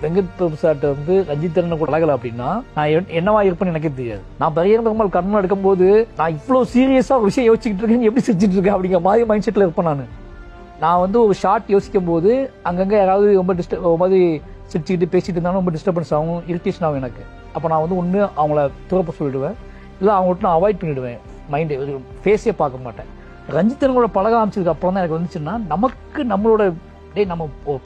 வெங்கட் பிரபு சார்ட்ட வந்து ரஞ்சித் கூட அழகல அப்படின்னா நான் என்னவா இருப்பேன்னு எனக்கே தெரியாது. நான் பரியன் பெருமாள் கர்ணன் எடுக்கும்போது நான் இவ்வளவு சீரியஸா ஒரு விஷயம் யோசிச்சுட்டு இருக்கேன், எப்படி செஞ்சுட்டு இருக்கேன் அப்படிங்கிற மாதிரி மைண்ட் செட்ல இருப்பேன். நான் வந்து ஒரு ஷார்ட் யோசிக்கும் போது அங்கங்க யாராவது ரொம்ப மாதிரி சிரிச்சுக்கிட்டு பேசிட்டு இருந்தாலும் ரொம்ப டிஸ்டர்பன்ஸ் ஆகும், இரிட்டேஷன் ஆகும் எனக்கு. அப்போ நான் வந்து ஒன்று அவங்கள துறப்ப சொல்லிடுவேன், இல்லை அவங்கள்ட்ட நான் அவாய்ட் பண்ணிடுவேன், மைண்டு ஃபேஸே பார்க்க மாட்டேன். ரஞ்சித்தனோட பழக ஆரம்பிச்சதுக்கு அப்புறம் தான் எனக்கு வந்துச்சுன்னா நமக்கு நம்மளோட நம்ம ஒரு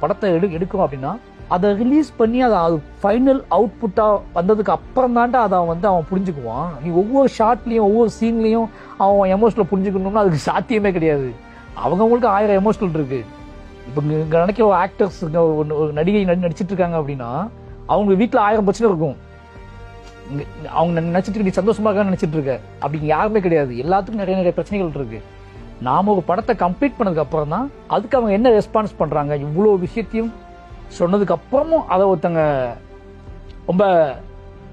படத்தை எடுக்கிறோம் அப்படின்னா அதை ரிலீஸ் பண்ணி அது ஃபைனல் அவுட்புட்டா வந்ததுக்கு அப்புறம் தான்டா அதை வந்து அவன் புரிஞ்சுக்குவான். நீ ஒவ்வொரு ஷார்ட்லயும் ஒவ்வொரு சீன்லயும் அவன் எமோஷனல் புரிஞ்சுக்கணும்னா அதுக்கு சாத்தியமே கிடையாது. அவங்களுக்கு 1000 எமோஷனல் இருக்கு. இப்போ இங்க நினைக்கிற ஆக்டர்ஸ் ஒரு நடிகை நடிச்சிட்டு இருக்காங்க அப்படின்னா அவங்க வீட்டுல 1000 பிரச்சனை இருக்கும். அவங்க நினைச்சிட்டு நீ சந்தோஷமா இருக்க நினைச்சிட்டு இருக்க, அப்படி யாருமே கிடையாது. எல்லாத்துக்கும் நிறைய பிரச்சனைகள் இருக்கு. நாம ஒரு படத்தை கம்ப்ளீட் பண்ணதுக்கு அப்புறம் தான் அதுக்கு அவங்க என்ன ரெஸ்பான்ஸ் பண்றாங்க, இவ்வளவு விஷயத்தையும் சொன்னதுக்கு அப்புறமும் அதை ஒருத்தங்க ரொம்ப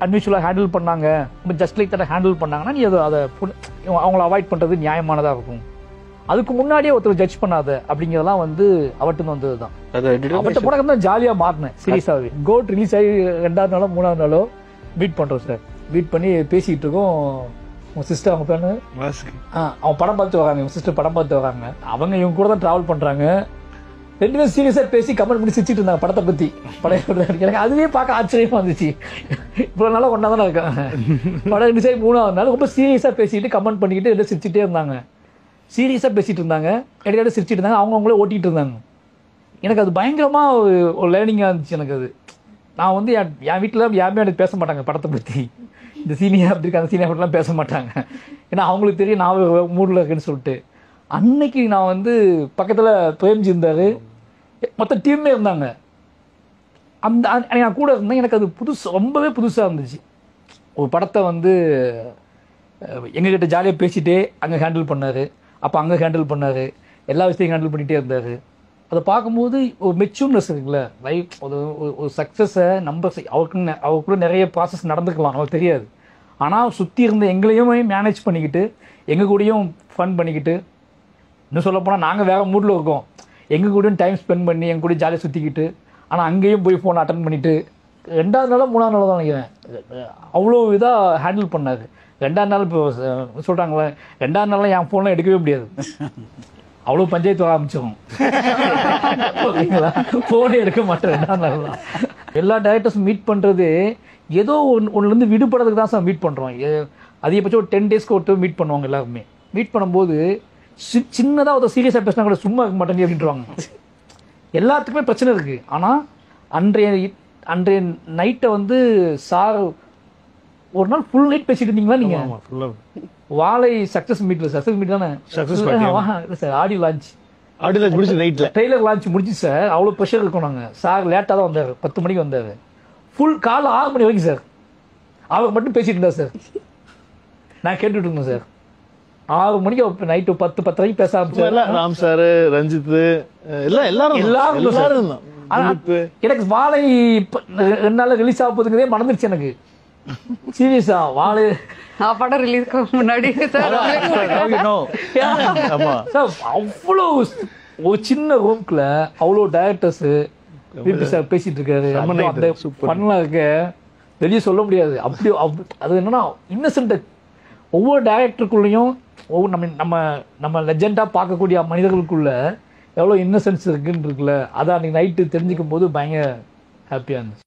அன்யூஷுவலா ஹேண்டில் பண்ணாங்க, ரொம்ப ஜஸ்ட் லைக் தட்ட ஹேண்டில் பண்ணாங்கன்னா நீ அதை அவங்கள அவாய்ட் பண்றது நியாயமானதா இருக்கும். அதுக்கு முன்னாடியே ஒருத்தர் ஜட்ஜ் பண்ணாத அப்படிங்கறதெல்லாம் வந்து அவர்கிட்ட வந்ததுதான். அவர்கிட்ட படம் தான் ஜாலியா மாறினேன் சீரியஸாவே. கோட் ரிலீஸ் ஆகி 2வது நாளோ 3வது நாளோ மீட் பண்றோம் சார். மீட் பண்ணி பேசிட்டு இருக்கோம். உங்க சிஸ்டர் அவங்க பேரு அவன் படம் பார்த்து வராங்க, உங்க சிஸ்டர் படம் பார்த்து வராங்க. அவங்க இவங்க கூட தான் டிராவல் பண்றாங்க. 2 பேரும் சீரியஸா பேசி கமெண்ட் பண்ணி சிரிச்சிட்டு இருந்தாங்க படத்தை பத்தி. படம் எனக்கு அதுவே பார்க்க ஆச்சரியமா இருந்துச்சு. இவ்வளவு நாளா ஒன்னா தானே இருக்காங்க. படம் ரிலீஸ் ஆகி 3வது நாள் ரொம்ப சீரியஸா பேசிட்டு கமெண்ட் பண்ணிக்கிட்டு எல்லாம் சிரிச்சுட்டே இருந்தாங்க. சீரியஸா பேசிட்டு இருந்தாங்க, இடையில சிரிச்சிட்டு இருந்தாங்க, அவங்களே ஓட்டிட்டு இருந்தாங்க. எனக்கு அது பயங்கரமா ஒரு லேர்னிங்கா இருந்துச்சு எனக்கு. அது நான் வந்து என் வீட்டுல யாருமே எனக்கு பேச மாட்டாங்க படத்தை பத்தி. இந்த சீனியர் அப்படி இருக்கு அந்த சீனியர் அப்படிலாம் பேச மாட்டாங்க. ஏன்னா அவங்களுக்கு தெரியும் நான் மூடில் இருக்கேன்னு சொல்லிட்டு. அன்னைக்கு நான் வந்து பக்கத்துல பிரேம்ஜி இருந்தாரு, மொத்த டீமே இருந்தாங்க. அந்த நான் கூட இருந்தேன். எனக்கு அது ரொம்பவே புதுசா இருந்துச்சு. ஒரு படத்தை வந்து எங்ககிட்ட ஜாலியா பேசிட்டே அங்க ஹேண்டில் பண்ணாரு, அப்ப அங்க ஹேண்டில் பண்ணாரு, எல்லா விஷயத்தையும் ஹேண்டில் பண்ணிட்டே இருந்தாரு. அதை பார்க்கும்போது ஒரு மெச்சூர்னஸ் இருக்குல்ல, லைஃப் ஒரு சக்ஸஸை நம்ம அவருக்குள்ள நிறைய ப்ராசஸ் நடந்துக்கலாம், அவங்களுக்கு தெரியாது. ஆனால் சுற்றி இருந்த எங்களையுமே மேனேஜ் பண்ணிக்கிட்டு எங்கள் கூடயும் ஃபன் பண்ணிக்கிட்டு, இன்னும் சொல்லப்போனால் நாங்கள் வேற மூடில் இருக்கோம், எங்கள் கூடயும் டைம் ஸ்பெண்ட் பண்ணி எங்கள் கூட ஜாலியாக சுற்றிக்கிட்டு, ஆனால் அங்கேயும் போய் ஃபோன் அட்டன் பண்ணிவிட்டு 2வது நாளோ 3வது நாளோ தான் நினைக்கிறேன் அவ்வளோ இதாக ஹேண்டில் பண்ணாரு. 2வது நாள் இப்போ சொல்கிறாங்களே 2வது நாள்லாம் என் ஃபோன்லாம் எடுக்கவே முடியாது, அவ்வளோ பஞ்சாயத்து ஆரம்பிச்சிடும். ஃபோனே எடுக்க மாட்டேன் 2வது நாள். எல்லா டைரக்டர்ஸும் மீட் பண்ணுறது ஏதோ ஒன்றுலேருந்து விடுபடுறதுக்கு தான் சார் மீட் பண்ணுறோம். அதிகபட்சம் ஒரு 10 டேஸ்க்கு ஒருத்தர் மீட் பண்ணுவாங்க. எல்லாருமே மீட் பண்ணும்போது சின்னதாக ஒரு சீரியஸாக பேசினா கூட சும்மா இருக்க மாட்டேங்க அப்படின்ட்டுருவாங்க. எல்லாத்துக்குமே பிரச்சனை இருக்குது. ஆனால் அன்றைய நைட்டை வந்து சார் ஒரு நாள் ஃபுல் நைட் பேசிட்டு இருந்தீங்களா நீங்கள்? வாழை சக்சஸ் மீட் தானே சார். ஆடியோ லான்ச் முடிச்சு நைட்ல ட்ரெய்லர் லான்ச் முடிச்சு சார். அவ்வளோ ப்ரெஷர் இருக்கும். நாங்கள் சார் லேட்டாக தான் வந்தார், 10 மணிக்கு வந்தார். ஃபுல் காலை 6 மணி வரைக்கும் சார் அவர் மட்டும் பேசிட்டு இருந்தார் சார். நான் கேட்டுட்டு இருந்தேன் சார். 6 மணிக்கு நைட்டு 10 வரைக்கும் பேச ஆரம்பிச்சார். ராம் சார், ரஞ்சித் எல்லாரும். எனக்கு வாழை 2 நாள் ரிலீஸ் ஆக போகுதுங்கிறதே மறந்துருச்சு எனக்கு. சீரியஸா வாழை படம் ரிலீஸ்க்கு முன்னாடி அவ்வளோ ஒரு சின்ன ரூம்குள்ள அவ்வளோ டைரக்டர்ஸ் பேசிட்டு இருக்காரு. பண்ணலாம் இருக்க வெளியே சொல்ல முடியாது. அப்படி அது என்னன்னா இன்னசென்ட். ஒவ்வொரு டைரக்டருக்குள்ளேயும் நம்ம லெஜெண்டா பார்க்கக்கூடிய மனிதர்களுக்குள்ள எவ்வளோ இன்னசென்ஸ் இருக்குன்னு இருக்குல்ல, அதை அன்னைக்கு நைட்டு தெரிஞ்சுக்கும் போது பயங்கர ஹாப்பியா இருந்துச்சு.